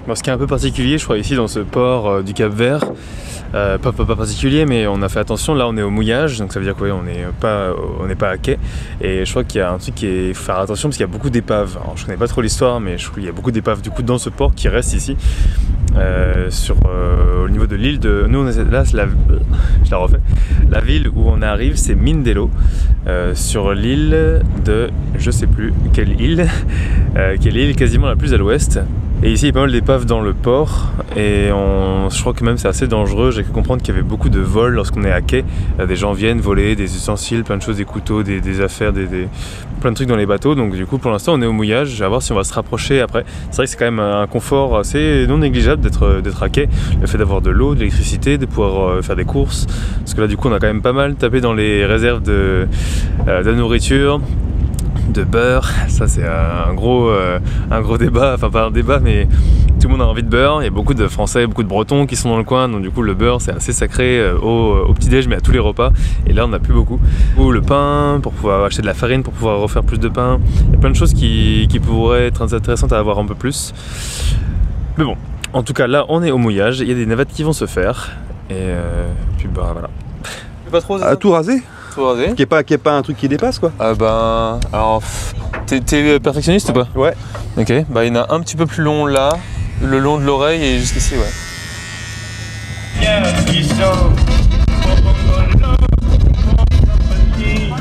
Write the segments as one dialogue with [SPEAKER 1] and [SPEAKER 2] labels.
[SPEAKER 1] Bon, ce qui est un peu particulier, je crois, ici dans ce port du Cap-Vert, pas particulier, mais on a fait attention. Là, on est au mouillage, donc ça veut dire qu'on n'est pas à quai. Et je crois qu'il y a un truc il faut faire attention parce qu'il y a beaucoup d'épaves. Alors, je connais pas trop l'histoire, mais je crois qu'il y a beaucoup d'épaves du coup dans ce port qui reste ici, au niveau de l'île de. Nous, là, je la refais. La ville où on arrive, c'est Mindelo, sur l'île de, je sais plus quelle île, qui est l'île quasiment la plus à l'ouest. Et ici il y a pas mal d'épaves dans le port et je crois que même c'est assez dangereux. J'ai pu comprendre qu'il y avait beaucoup de vols lorsqu'on est à quai. Des gens viennent voler des ustensiles, plein de choses, des couteaux, des affaires, plein de trucs dans les bateaux. Donc du coup pour l'instant on est au mouillage, à voir si on va se rapprocher après. C'est vrai que c'est quand même un confort assez non négligeable d'être à quai. Le fait d'avoir de l'eau, de l'électricité, de pouvoir faire des courses. Parce que là du coup on a quand même pas mal tapé dans les réserves de nourriture, de beurre. Ça c'est un gros débat, enfin pas un débat mais tout le monde a envie de beurre. Il y a beaucoup de Français, beaucoup de Bretons qui sont dans le coin, donc du coup le beurre c'est assez sacré au petit-déj mais à tous les repas, et là on n'a plus beaucoup. Ou le pain, pour pouvoir acheter de la farine pour pouvoir refaire plus de pain. Il y a plein de choses qui pourraient être intéressantes à avoir un peu plus, mais bon, en tout cas là on est au mouillage, il y a des navettes qui vont se faire et puis bah voilà.
[SPEAKER 2] Pas trop
[SPEAKER 3] à tout raser.
[SPEAKER 2] Qui
[SPEAKER 3] est pas un truc qui dépasse quoi.
[SPEAKER 2] Ben alors t'es perfectionniste ou pas?
[SPEAKER 3] Ouais.
[SPEAKER 2] Ok, bah il y en a un petit peu plus long là, le long de l'oreille et jusqu'ici, ouais.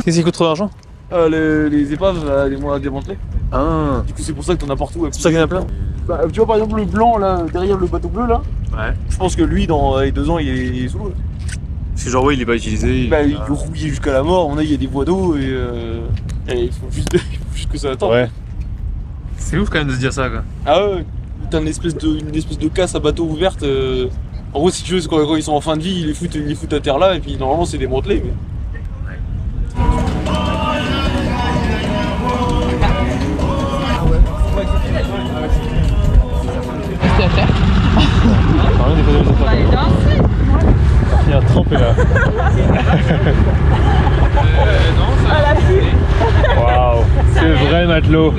[SPEAKER 2] Qu'est-ce qui coûte trop d'argent?
[SPEAKER 4] Les épaves, les moins à démanteler.
[SPEAKER 2] Ah.
[SPEAKER 4] Du coup c'est pour ça que t'en as partout.
[SPEAKER 2] C'est pour ça qu'il y en a plein.
[SPEAKER 4] Bah, tu vois par exemple le blanc là, derrière le bateau bleu là.
[SPEAKER 2] Ouais.
[SPEAKER 4] Je pense que lui dans les 2 ans il est sous l'eau.
[SPEAKER 2] Parce que genre ouais il est pas utilisé.
[SPEAKER 4] Bah il est rouillé jusqu'à la mort, il y a des voies d'eau et il faut juste que ça attende.
[SPEAKER 2] Ouais. C'est ouf quand même de se dire ça quoi.
[SPEAKER 4] Ah ouais, t'as une espèce de casse à bateau ouverte. En gros si tu veux quand ils sont en fin de vie, ils les foutent à terre là et puis normalement c'est démantelé mais.
[SPEAKER 5] Qu'est-ce que tu vas faire?
[SPEAKER 1] Il y a trempé là. Waouh, c'est vrai matelot.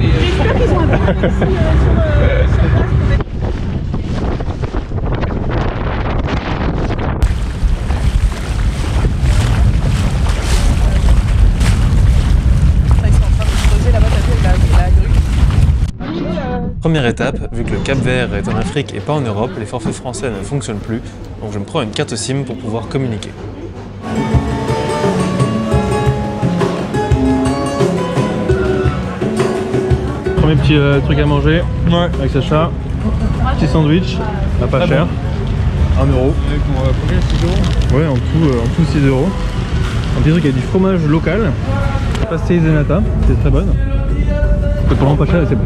[SPEAKER 1] Première étape, vu que le Cap-Vert est en Afrique et pas en Europe, les forfaits français ne fonctionnent plus, donc je me prends une carte SIM pour pouvoir communiquer. Premier petit truc à manger, avec Sacha, petit sandwich, pas cher, 1 euro.
[SPEAKER 4] Combien, 6 euros?
[SPEAKER 1] Ouais, en tout 6 euros. Un petit truc avec du fromage local, pastèse de nata, c'est très bonne. C'est vraiment pas cher et c'est bon.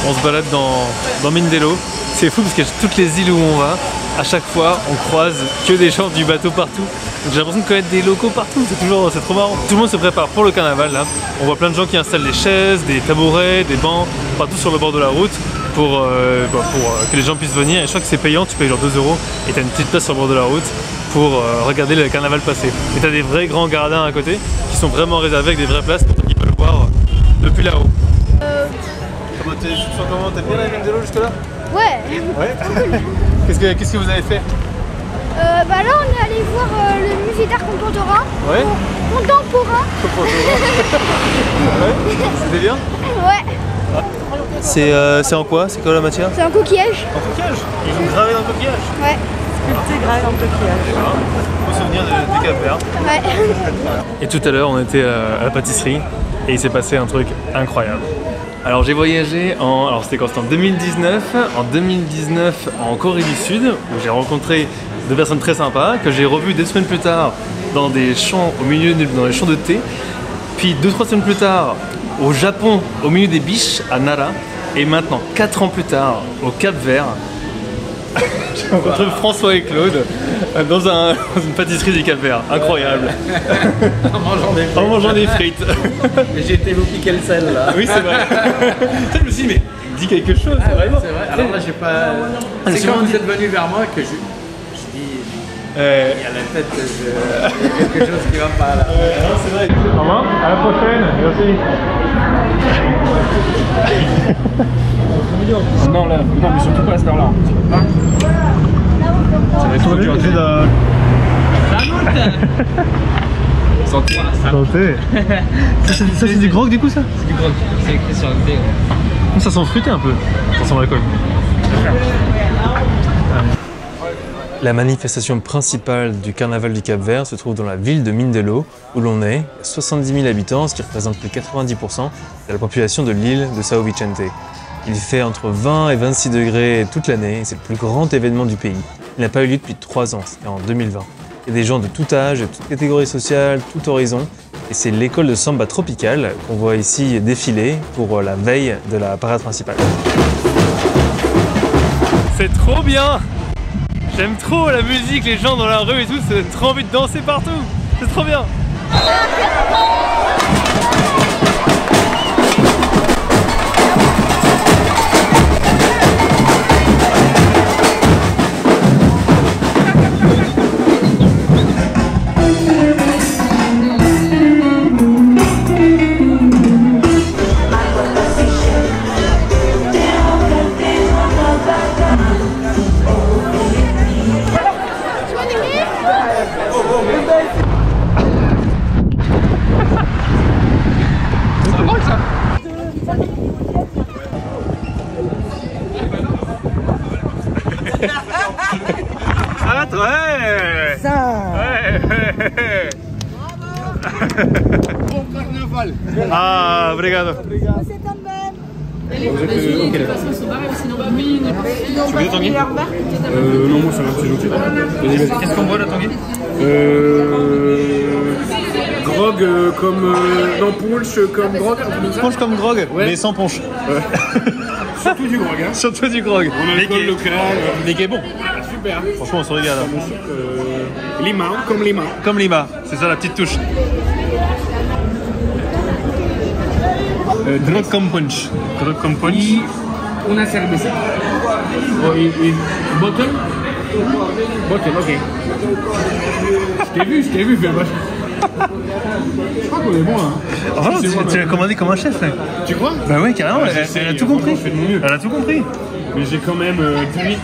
[SPEAKER 1] On se balade dans Mindelo. C'est fou parce que toutes les îles où on va, à chaque fois on croise que des gens du bateau partout. J'ai l'impression de connaître des locaux partout, c'est trop marrant. Tout le monde se prépare pour le carnaval là. On voit plein de gens qui installent des chaises, des tabourets, des bancs partout sur le bord de la route pour que les gens puissent venir. Et je crois que c'est payant, tu payes genre 2 euros et t'as une petite place sur le bord de la route pour regarder le carnaval passer. Et t'as des vrais grands gradins à côté qui sont vraiment réservés avec des vraies places pour ceux qui peuvent le voir depuis là-haut.
[SPEAKER 2] Tu te sens comment? T'aimes bien la Mindelo jusque là?
[SPEAKER 6] Ouais.
[SPEAKER 2] Ouais. Qu'est-ce que vous avez fait?
[SPEAKER 6] Bah là on est allé voir le musée d'art contemporain.
[SPEAKER 2] Ouais.
[SPEAKER 6] Contemporain.
[SPEAKER 2] Ouais. C'était bien?
[SPEAKER 6] Ouais.
[SPEAKER 2] C'est en quoi? C'est quoi la matière?
[SPEAKER 6] C'est un coquillage.
[SPEAKER 2] En coquillage? Ils ont gravé dans le coquillage?
[SPEAKER 6] Ouais.
[SPEAKER 5] Sculpté gravé dans le coquillage.
[SPEAKER 2] Beau souvenir du Cap-Vert.
[SPEAKER 6] Ouais.
[SPEAKER 1] Et tout à l'heure on était à la pâtisserie et il s'est passé un truc incroyable. Alors j'ai voyagé alors c'était quand? C'était en 2019. En 2019 en Corée du Sud où j'ai rencontré 2 personnes très sympas que j'ai revues 2 semaines plus tard dans des champs dans les champs de thé. Puis 2-3 semaines plus tard, au Japon, au milieu des biches, à Nara. Et maintenant, 4 ans plus tard, au Cap-Vert, j'ai rencontré François et Claude dans une pâtisserie du Cap-Vert. Incroyable. En mangeant des frites.
[SPEAKER 5] J'ai été vous piquer le sel là.
[SPEAKER 1] Oui, c'est vrai. Je me suis dit, mais dis quelque chose.
[SPEAKER 5] Ah ouais, c'est vrai. Alors là, j'ai pas. C'est quand vous êtes venu vers moi que je dis. Il y a la tête, il y a quelque chose qui va pas là.
[SPEAKER 1] Non, c'est vrai. Au revoir, à la prochaine. Merci.
[SPEAKER 4] Non, là, non, mais surtout pas à cette heure-là.
[SPEAKER 1] Ça va être trop dur.
[SPEAKER 4] Santé.
[SPEAKER 1] Santé. Ça c'est du grog du coup ça?
[SPEAKER 5] C'est du grog, c'est écrit sur le dé.
[SPEAKER 1] Ça sent fruité un peu. Ça sent l'alcool. La manifestation principale du carnaval du Cap-Vert se trouve dans la ville de Mindelo, où l'on est 70 000 habitants, ce qui représente plus de 90% de la population de l'île de São Vicente. Il fait entre 20 et 26 degrés toute l'année, et c'est le plus grand événement du pays. Il n'a pas eu lieu depuis 3 ans, c'était en 2020. Il y a des gens de tout âge, de toute catégorie sociale, tout horizon, et c'est l'école de samba tropicale qu'on voit ici défiler pour la veille de la parade principale. C'est trop bien! J'aime trop la musique, les gens dans la rue et tout, ça donne trop envie de danser partout. C'est trop bien. Arrête, ouais. Ça. Ouais.
[SPEAKER 3] Bon carnaval.
[SPEAKER 1] Ah, obrigado.
[SPEAKER 6] Você também.
[SPEAKER 3] De toute façon, ils sont barrés, sinon oui.
[SPEAKER 1] Tu veux des Tanguy?
[SPEAKER 4] Non, moi ça va, c'est gentil. Vas-y.
[SPEAKER 1] Qu'est-ce qu'on boit là, Tanguy?
[SPEAKER 4] Grog comme. Non, punch comme grog.
[SPEAKER 1] Punch comme grog,
[SPEAKER 4] ouais.
[SPEAKER 1] Mais sans punch.
[SPEAKER 4] Surtout du grog, hein.
[SPEAKER 1] Surtout du grog.
[SPEAKER 4] On a alcool local.
[SPEAKER 1] Mais qui est bon.
[SPEAKER 4] Super.
[SPEAKER 1] Franchement, on se régale.
[SPEAKER 4] Lima, comme Lima.
[SPEAKER 1] Comme Lima, c'est ça la petite touche. Grog comme punch. Grog comme punch.
[SPEAKER 3] Y una cerveza. Bottle. Bottle, ok. Je t'ai vu, fais vache. Je crois qu'on est bon là.
[SPEAKER 1] Enfin, tu l'as commandé comme un chef là.
[SPEAKER 4] Tu crois?
[SPEAKER 1] Bah ouais, carrément, elle a tout compris.
[SPEAKER 4] Fait de mon mieux.
[SPEAKER 1] Elle a tout compris.
[SPEAKER 4] Mais j'ai quand même 10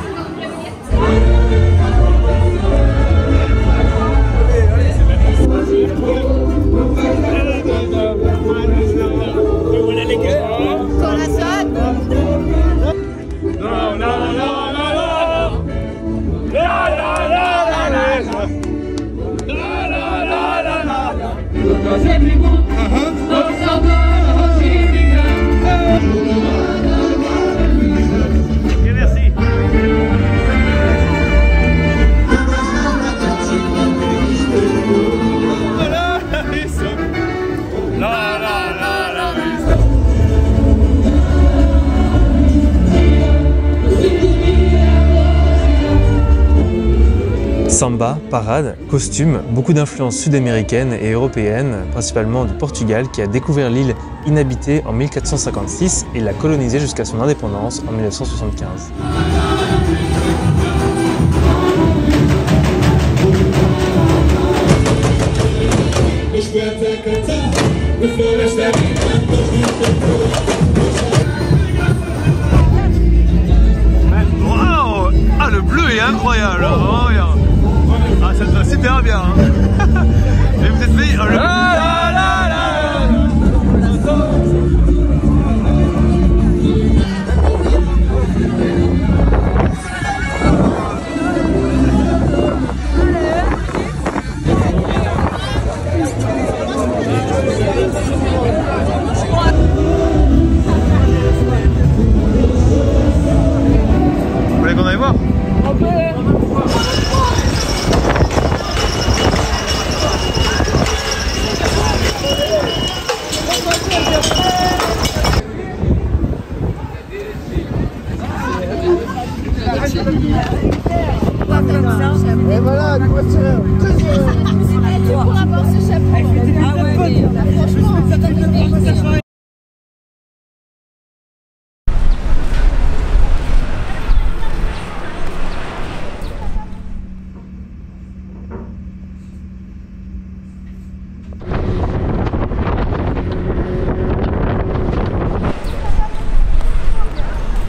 [SPEAKER 1] Merci. Samba, parade, costume, beaucoup d'influences sud-américaines et européennes, principalement du Portugal, qui a découvert l'île inhabitée en 1456 et l'a colonisée jusqu'à son indépendance en 1975. Waouh! Ah, le bleu est incroyable! Oh, regarde. Ah, ça te va super bien! Hein. Et vous êtes fait. Vous voulez qu'on aille voir?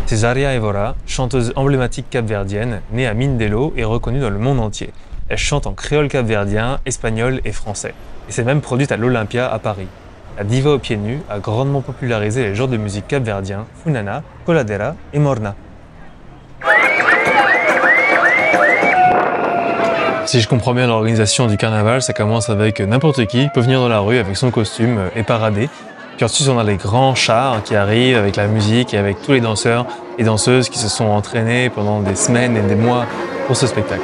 [SPEAKER 1] Cesaria Évora, chanteuse emblématique capverdienne, née à Mindelo et reconnue dans le monde entier. Elle chante en créole capverdien, espagnol et français. Et s'est même produite à l'Olympia à Paris. La diva aux pieds nus a grandement popularisé les genres de musique capverdien, funana, coladera et morna. Si je comprends bien l'organisation du carnaval, ça commence avec n'importe qui peut venir dans la rue avec son costume et parader. Puis ensuite on a les grands chars qui arrivent avec la musique et avec tous les danseurs et danseuses qui se sont entraînés pendant des semaines et des mois pour ce spectacle.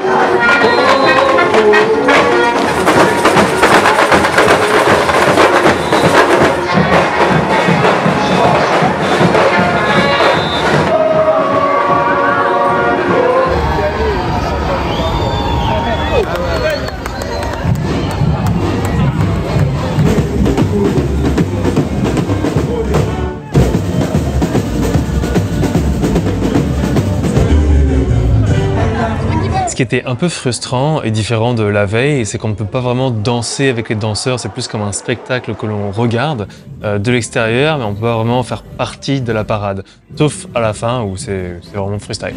[SPEAKER 1] Ce qui était un peu frustrant et différent de la veille, c'est qu'on ne peut pas vraiment danser avec les danseurs, c'est plus comme un spectacle que l'on regarde de l'extérieur, mais on ne peut pas vraiment faire partie de la parade, sauf à la fin où c'est vraiment freestyle.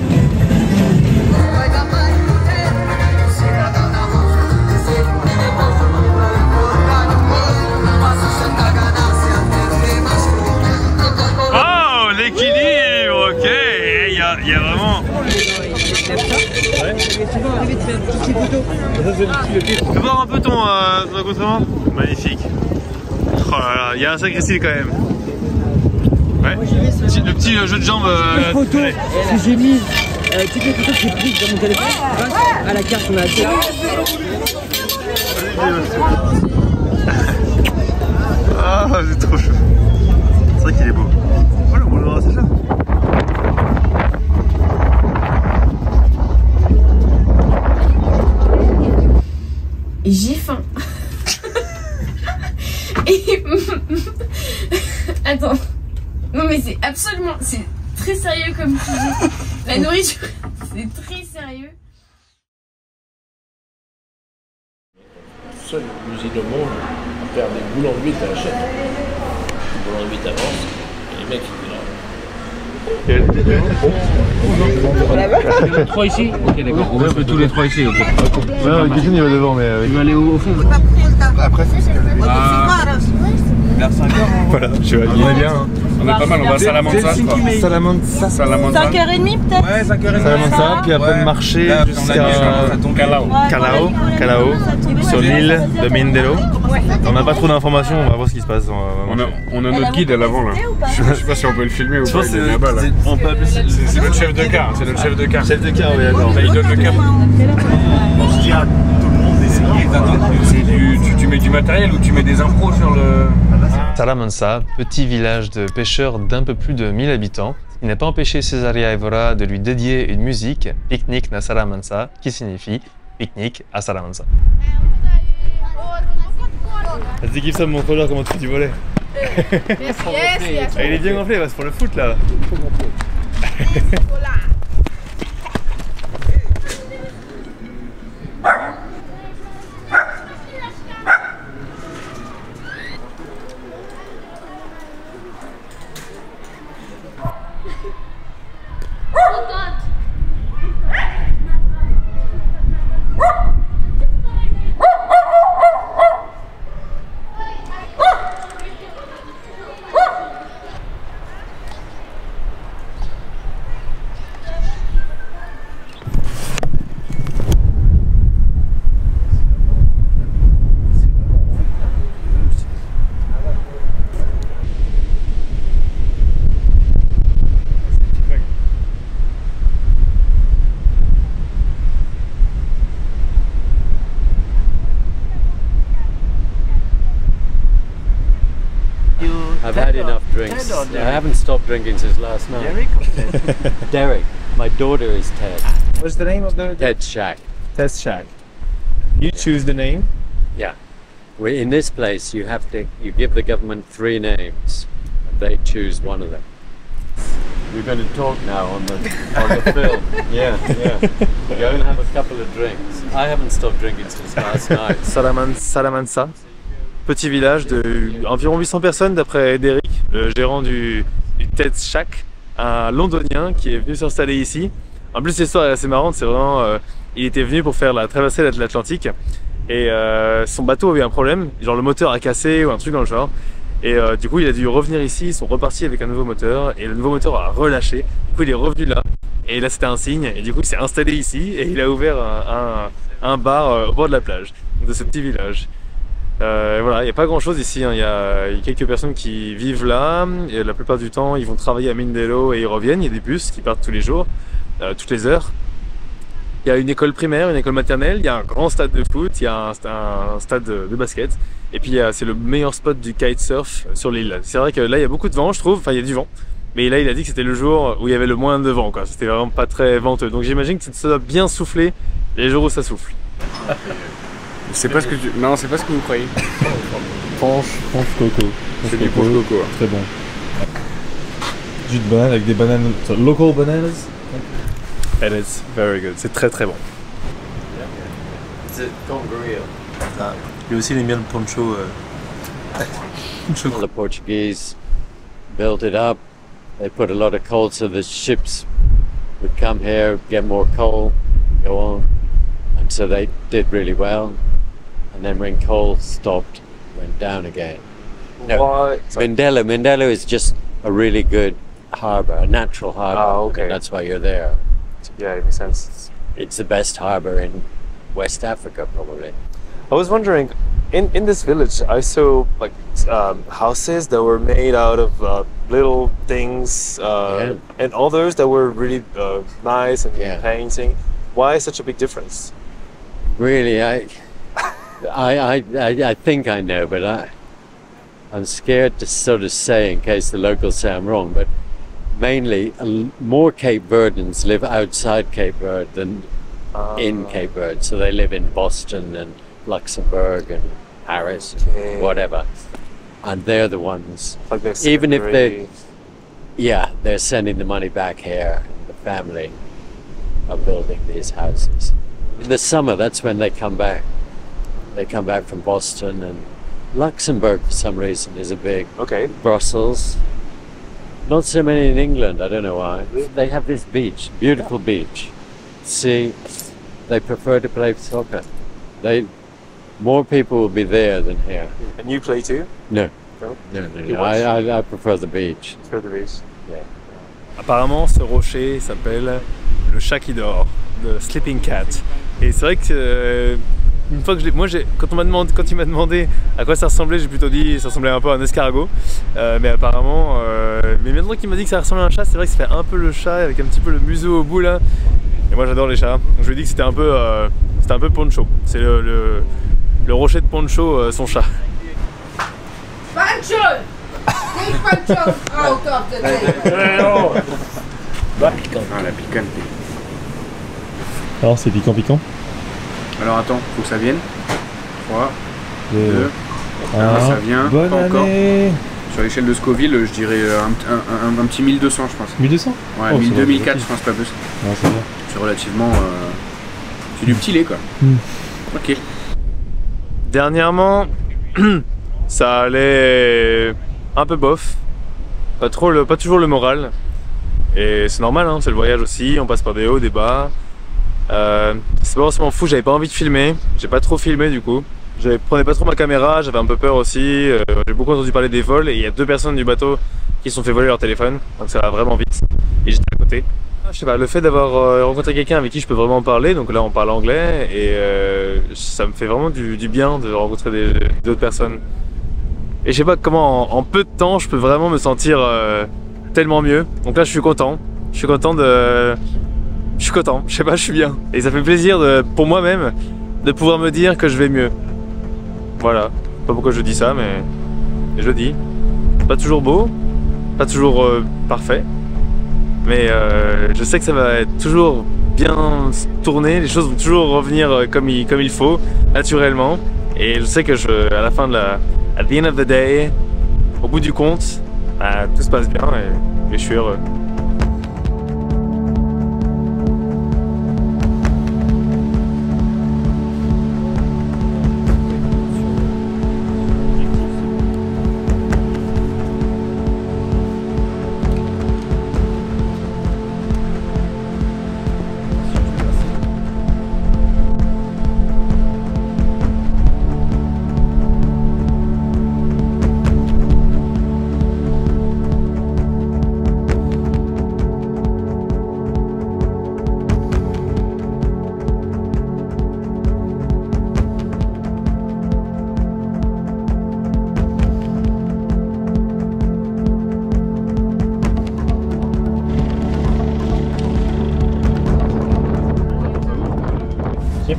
[SPEAKER 1] Oh, l'équilibre, ok, il y a vraiment... Tu peux voir un peu ton accoutrement? Magnifique. Oh là là, il y a un sacré style quand même. Ouais. Le petit jeu de jambes.
[SPEAKER 7] Photo, si j'ai mis toutes les photos que j'ai prises dans mon téléphone grâce à la carte qu'on a achetée.
[SPEAKER 1] Ah, c'est trop chaud. C'est vrai qu'il est beau. Oh, le boulot, c'est ça.
[SPEAKER 8] J'ai faim. Et... Attends. Non mais c'est absolument... C'est très sérieux comme sujet. La nourriture, c'est très sérieux.
[SPEAKER 5] Seule usine au monde à faire des boules en 8 à la chaîne. Les boules en 8 avance, et les mecs ils là. Il y en a 3 ici? Ok d'accord, on va tous les 3 ici. Ok.
[SPEAKER 1] Ouais, Guillaume il va devant, mais...
[SPEAKER 5] Il va aller au fond.
[SPEAKER 3] Après, c'est ce qu'elle avait.
[SPEAKER 5] Vers 5h.
[SPEAKER 1] Voilà, je vais
[SPEAKER 3] On est bien, hein. On est pas mal, on va à Salamanca, je crois. Salamanca.
[SPEAKER 9] 5h30 peut-être.
[SPEAKER 3] Ouais, 5h30.
[SPEAKER 1] Salamanca, puis après marcher jusqu'à Calao, sur l'île de Mindelo. On n'a pas trop d'informations, on va voir ce qui se passe.
[SPEAKER 3] On a notre guide à l'avant là. Je sais pas si on peut le filmer ou pas. Il est là-bas là.
[SPEAKER 1] On peut appeler ça.
[SPEAKER 3] C'est notre chef de car, c'est notre chef de car.
[SPEAKER 1] Chef de car, oui, d'accord.
[SPEAKER 3] Il donne le cap. Je dis à tout le monde d'essayer. Tu mets du matériel ou tu mets des impros sur le.
[SPEAKER 1] Salamanca, petit village de pêcheurs d'un peu plus de 1000 habitants, il n'a pas empêché Cesaria Évora de lui dédier une musique, Picnic na Salamanca, qui signifie pique-nique à Salamanca. Vas-y Gibson, montre-leur comment tu fais du volley. Il est bien gonflé, c'est pour le foot là.
[SPEAKER 10] I've had enough drinks. I haven't stopped drinking since last night.
[SPEAKER 5] Derek or Ted?
[SPEAKER 10] Derek. My daughter is Ted.
[SPEAKER 5] What's the name of the...
[SPEAKER 10] Ted's Shack.
[SPEAKER 5] Ted's Shack. You choose the name?
[SPEAKER 10] Yeah. In this place, you give the government 3 names, and they choose one of them. We're going to talk now on the film. Yeah. Go and have a couple of drinks. I haven't stopped drinking since last night.
[SPEAKER 1] Salamanca, petit village de environ 800 personnes d'après Derek, le gérant du Ted's Shack. un Londonien qui est venu s'installer ici. En plus l'histoire est assez marrante, c'est vraiment... il était venu pour faire la traversée de l'Atlantique et son bateau a eu un problème, genre le moteur a cassé ou un truc dans le genre. Et du coup il a dû revenir ici, ils sont repartis avec un nouveau moteur et le nouveau moteur a relâché. Du coup il est revenu là et là c'était un signe et du coup il s'est installé ici et il a ouvert un bar au bord de la plage de ce petit village. Voilà, il n'y a pas grand chose ici, hein. Il y a quelques personnes qui vivent là et la plupart du temps ils vont travailler à Mindelo et ils reviennent, il y a des bus qui partent tous les jours, toutes les heures. Il y a une école primaire, une école maternelle, il y a un grand stade de foot, il y a un stade de basket. Et puis c'est le meilleur spot du kitesurf sur l'île. C'est vrai que là il y a beaucoup de vent je trouve, enfin il y a du vent. Mais là il a dit que c'était le jour où il y avait le moins de vent quoi. C'était vraiment pas très venteux. Donc j'imagine que ça doit bien souffler les jours où ça souffle.
[SPEAKER 3] C'est pas ce que Non, c'est pas ce que vous croyez.
[SPEAKER 9] Punch coco.
[SPEAKER 3] C'est du punch coco. Hein.
[SPEAKER 9] Très bon. Jus de banane avec des bananes, local bananas.
[SPEAKER 1] And it's very good. C'est très très bon.
[SPEAKER 2] Lui aussi il aime bien le poncho.
[SPEAKER 10] The Portuguese built it up. They put a lot of coal so the ships would come here, get more coal, go on. And so they did really well. And then when coal stopped, it went down again. No, Mindelo is just a really good harbour, a natural harbour.
[SPEAKER 1] Ah, okay.
[SPEAKER 10] And that's why you're there.
[SPEAKER 1] Yeah, it makes sense.
[SPEAKER 10] It's the best harbour in West Africa, probably.
[SPEAKER 1] I was wondering, in this village, I saw like houses that were made out of little things, and others that were really nice and painting. Why such a big difference?
[SPEAKER 10] Really, I think I know, but I'm scared to sort of say in case the locals say I'm wrong. But mainly, more Cape Verdans live outside Cape Verde than in Cape Verde. So they live in Boston and Luxembourg and Paris, and whatever. And they're the ones,
[SPEAKER 1] like
[SPEAKER 10] even if they're sending the money back here. The family are building these houses. In the summer, that's when they come back. They come back from Boston, and Luxembourg for some reason is a big.
[SPEAKER 1] Okay.
[SPEAKER 10] Brussels. Not so many in England, I don't know why. They have this beach, beautiful beach. See, they prefer to play soccer. More people will be there than here.
[SPEAKER 1] And you play too?
[SPEAKER 10] No.
[SPEAKER 1] No?
[SPEAKER 10] No. I prefer the beach.
[SPEAKER 1] Prefer the beach. Yeah. Apparemment, ce rocher s'appelle le chat qui dort, the sleeping cat. Et c'est vrai que une fois que quand il m'a demandé à quoi ça ressemblait, j'ai plutôt dit ça ressemblait un peu à un escargot. Mais apparemment, mais maintenant qu'il m'a dit que ça ressemblait à un chat, c'est vrai que ça fait un peu le chat avec un petit peu le museau au bout là. Et moi j'adore les chats. Donc je lui ai dit que c'était un peu Poncho. C'est le rocher de Poncho, son chat.
[SPEAKER 8] Pancho! Take Pancho out of the table!
[SPEAKER 3] Ah, la piquante.
[SPEAKER 9] Alors c'est piquant.
[SPEAKER 3] Alors attends, faut que ça vienne. 3, 2, 1, ça vient.
[SPEAKER 9] Bonne
[SPEAKER 3] pas encore.
[SPEAKER 9] année.
[SPEAKER 3] Sur l'échelle de Scoville, je dirais un petit 1200 je pense.
[SPEAKER 9] 1200?
[SPEAKER 3] Ouais,
[SPEAKER 9] Oh,
[SPEAKER 3] 2004 je pense, pas plus.
[SPEAKER 9] Non, c'est bien.
[SPEAKER 3] C'est relativement... c'est du petit lait quoi. Ok.
[SPEAKER 1] Dernièrement, ça allait un peu bof. Pas toujours le moral. Et c'est normal, hein, c'est le voyage aussi, on passe par des hauts, des bas. C'est pas forcément fou, j'avais pas envie de filmer, j'ai pas trop filmé du coup. Je prenais pas trop ma caméra, j'avais un peu peur aussi. J'ai beaucoup entendu parler des vols et il y a 2 personnes du bateau qui se sont fait voler leur téléphone, donc ça va vraiment vite. Et j'étais à côté. Je sais pas, le fait d'avoir rencontré quelqu'un avec qui je peux vraiment parler, donc là on parle anglais et ça me fait vraiment du bien de rencontrer d'autres personnes. Et je sais pas comment en peu de temps je peux vraiment me sentir tellement mieux. Donc là je suis content, je suis content, je sais pas, je suis bien. Et ça fait plaisir pour moi-même de pouvoir me dire que je vais mieux. Voilà, pas pourquoi je dis ça, mais je le dis. Pas toujours beau, pas toujours parfait, mais je sais que ça va être toujours bien tourné, les choses vont toujours revenir comme il faut, naturellement. Et je sais que à la fin at the end of the day, au bout du compte, tout se passe bien et je suis heureux.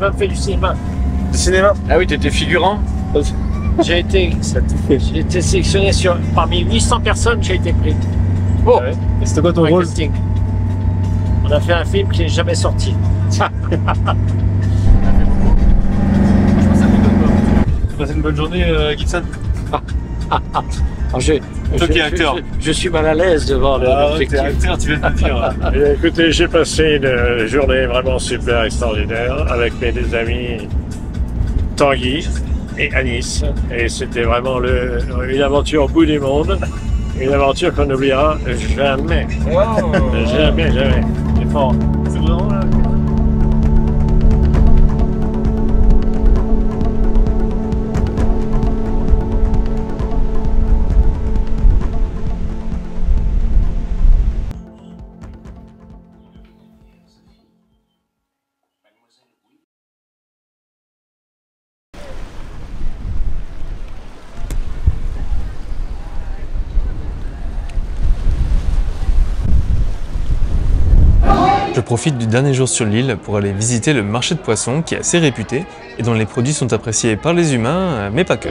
[SPEAKER 11] même fait du cinéma.
[SPEAKER 1] Du cinéma?
[SPEAKER 11] Ah oui, tu étais figurant? J'ai été sélectionné parmi 800 personnes, j'ai été pris.
[SPEAKER 1] Oh. Ouais. Et c'était quoi ton rôle?
[SPEAKER 11] Casting. On a fait un film qui n'est jamais sorti.
[SPEAKER 1] Tu passes une bonne journée, Gibson?
[SPEAKER 11] Toi qui es acteur. Je suis mal à l'aise devant l'objectif.
[SPEAKER 1] T'es acteur, tu viens de me dire.
[SPEAKER 11] Écoutez, j'ai passé une journée vraiment super extraordinaire avec mes deux amis Tanguy et Anis. Et c'était vraiment une aventure au bout du monde. Une aventure qu'on n'oubliera jamais. Wow. Jamais, jamais. C'est fort. C'est vraiment là.
[SPEAKER 2] Je profite du dernier jour sur l'île pour aller visiter le marché de poissons qui est assez réputé et dont les produits sont appréciés par les humains, mais pas que.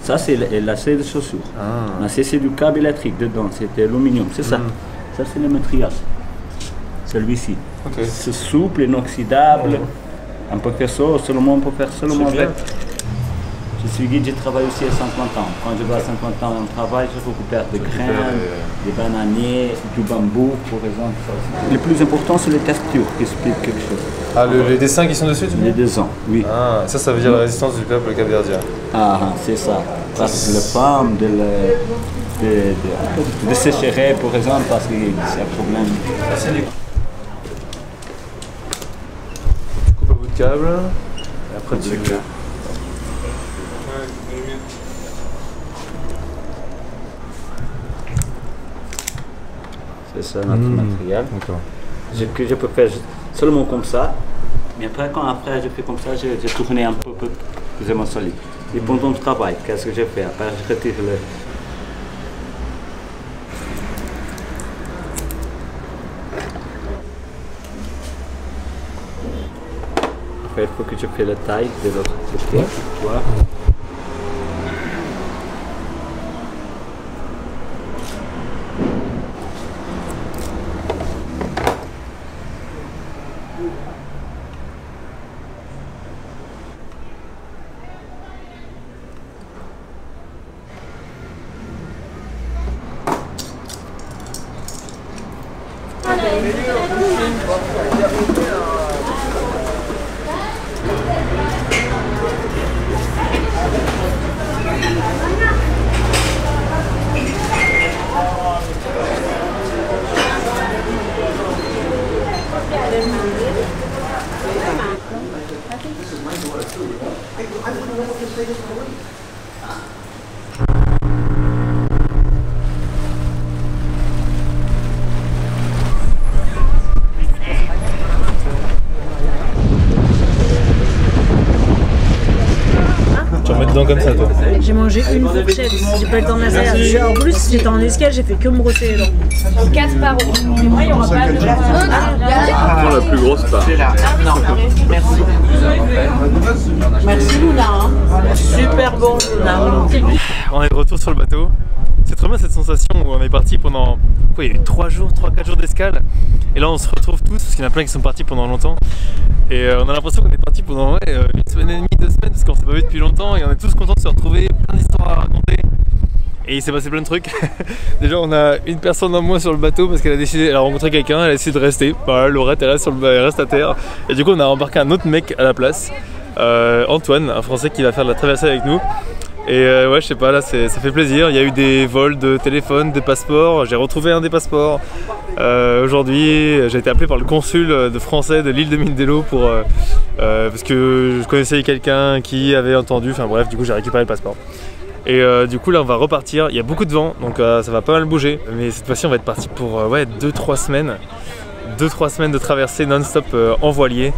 [SPEAKER 12] Ça, c'est la selle de chaussure. Ah. C'est du câble électrique dedans, c'est aluminium, c'est ça. Ça, c'est le matériel. Celui-ci. Okay. C'est souple, inoxydable. On peut faire ça, seulement on peut faire seulement avec. Je suis guide, je travaille aussi à 50 ans. Quand je vais à 50 ans en travail, je récupère des graines, des bananiers, du bambou, par exemple. Le plus important, c'est les textures qui expliquent quelque chose.
[SPEAKER 1] Ah, les dessins qui sont dessus, tu dis?
[SPEAKER 12] Les dessins, oui.
[SPEAKER 1] Ah, ça veut dire la résistance du peuple capverdien.
[SPEAKER 12] Ah, c'est ça. Parce que les femmes de sécherer, par exemple, parce que c'est un problème.
[SPEAKER 1] Tu coupes un bout de câble, et après tu coupes.
[SPEAKER 12] C'est ça notre matériel. Que je peux faire seulement comme ça. Mais après, après je fais comme ça, je tourne un peu plus solide. Et pendant le travail, qu'est-ce que je fais? Après, je retire le. Après, il faut que je fasse la taille de l'autre côté. Voilà.
[SPEAKER 1] Tu vas mettre dedans comme ça, toi?
[SPEAKER 13] J'ai mangé une fourchette, j'ai pas eu le temps de la faire. En plus, j'étais en escale, j'ai fait que me brosser les dents.
[SPEAKER 8] 4 par eau. Mais moi, il n'y aura pas de...
[SPEAKER 4] Prends la plus grosse part.
[SPEAKER 5] Non, merci. Merci Luna. Super bon Luna.
[SPEAKER 1] On est de retour sur le bateau. C'est trop bien cette sensation où on est parti pendant quoi, il y a eu 3 jours, 3-4 jours d'escale. Et là on se retrouve tous parce qu'il y en a plein qui sont partis pendant longtemps. Et on a l'impression qu'on est parti pendant une semaine et demie, 2 semaines parce qu'on s'est pas vu depuis longtemps et on est tous contents de se retrouver, plein d'histoires à raconter. Et il s'est passé plein de trucs. Déjà on a une personne en moins sur le bateau parce qu'elle a décidé, elle a rencontré quelqu'un, elle a décidé de rester. Voilà, Laurette elle reste à terre. Et du coup on a embarqué un autre mec à la place, Antoine, un Français qui va faire de la traversée avec nous. Et ouais, je sais pas, là ça fait plaisir. Il y a eu des vols de téléphone, des passeports. J'ai retrouvé un des passeports. Aujourd'hui, j'ai été appelé par le consul de français de l'île de Mindelo pour parce que je connaissais quelqu'un qui avait entendu. Enfin bref, du coup j'ai récupéré le passeport. Et du coup là on va repartir. Il y a beaucoup de vent, donc ça va pas mal bouger. Mais cette fois-ci on va être parti pour ouais 2-3 semaines. 2-3 semaines de traversée non-stop en voilier.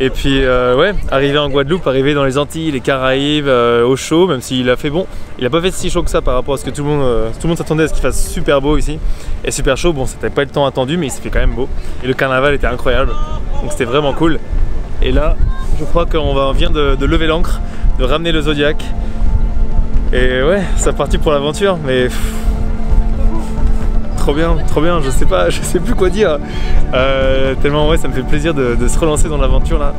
[SPEAKER 1] Et puis ouais, arriver en Guadeloupe, arriver dans les Antilles, les Caraïbes, au chaud, même s'il a fait bon. Il n'a pas fait si chaud que ça par rapport à ce que tout le monde s'attendait à ce qu'il fasse super beau ici. Et super chaud, bon c'était pas le temps attendu mais il s'est fait quand même beau. Et le carnaval était incroyable, donc c'était vraiment cool. Et là, je crois qu'on vient de lever l'ancre, de ramener le Zodiac. Et ouais, c'est parti pour l'aventure, mais... Trop bien, je sais plus quoi dire. Tellement ouais, ça me fait plaisir de se relancer dans l'aventure là.